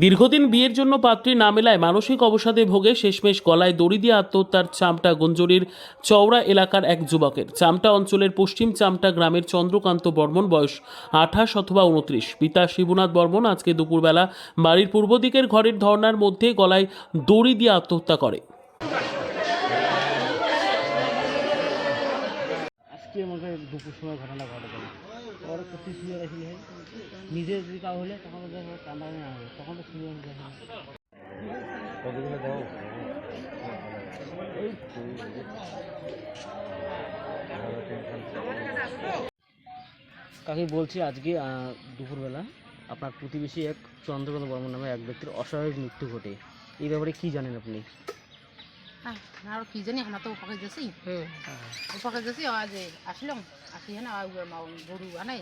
দীর্ঘদিন বিয়ের জন্য পাত্রী না মেলায় মানসিক অবসাদে ভোগে শেষমেশ গলায় দড়ি দিয়ে আত্মহত্যার চামটা গঞ্জরির চওড়া এলাকার এক যুবকের। চামটা অঞ্চলের পশ্চিম চামটা গ্রামের চন্দ্রকান্ত বর্মন, বয়স 28 অথবা 29। পিতা শিবনাথ বর্মন আজকে দুপুরবেলা বাড়ির পূর্ব দিকের ঘরের ধর্নার মধ্যে গলায় দড়ি দিয়ে আত্মহত্যা করে। আজকে আমাকে দুপুর সময় ঘটনা ঘটে গেল। ওর প্রতি শুয়ে রাখি নিজে যদি কাউ হলে তখন তো কান্দা না হবে, তখন তো শুয়ে কতগুলো দাও কাকে বলছি। আজকে দুপুরবেলা আপনার প্রতিবেশী এক চন্দ্রকান্ত বর্মন নামে এক ব্যক্তির অস্বাভাবিক মৃত্যু ঘটে। এই ব্যাপারে কি জানেন আপনি? আর কি জানি, আমরা তো উপকার যাচ্ছি উপকার যাচ্ছি। আজ আসলাম, আসি হ্যাঁ গরু আনাই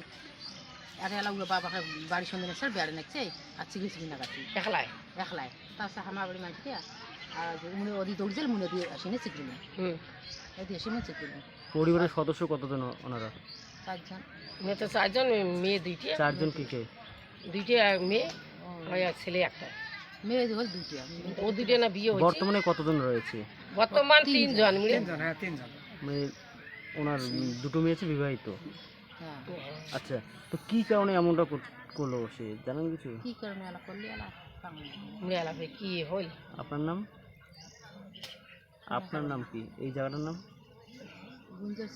আর এলা বাবাকে বাড়ির সন্ধ্যে নেছে বেড়ে নেছে আর চিকিৎসা কিনা কাছি একলাই একলাই। তারপর আমার বাড়ি মাঝে আর মনে ওদি দৌড়ছিল, মনে দিয়ে আসি না চিকলি না এদি এসে মনে চিকলি না। পরিবারের সদস্য কতজন ওনারা? 4 জন। মেয়ে তো 4 জন, মেয়ে 2টি। 4 জন কি কে? 2টি মেয়ে আর ছেলে একটা। মেয়ে হল 2টি, ও 2টি না বিয়ে হয়েছে। বর্তমানে কতজন রয়েছে? বর্তমান 3 জন। 3 জন, হ্যাঁ 3 জন। মানে ওনার দুটো মেয়ে আছে, বিবাহিত। হ্যাঁ। আচ্ছা, তো কি কারণে এমনটা করলো সে, জানেন কিছু? কি কারণে এলা করলি এলা মেলা কি হল? আপনার নাম? আপনার নাম কি? এই জায়গাটার নাম? গুঞ্জর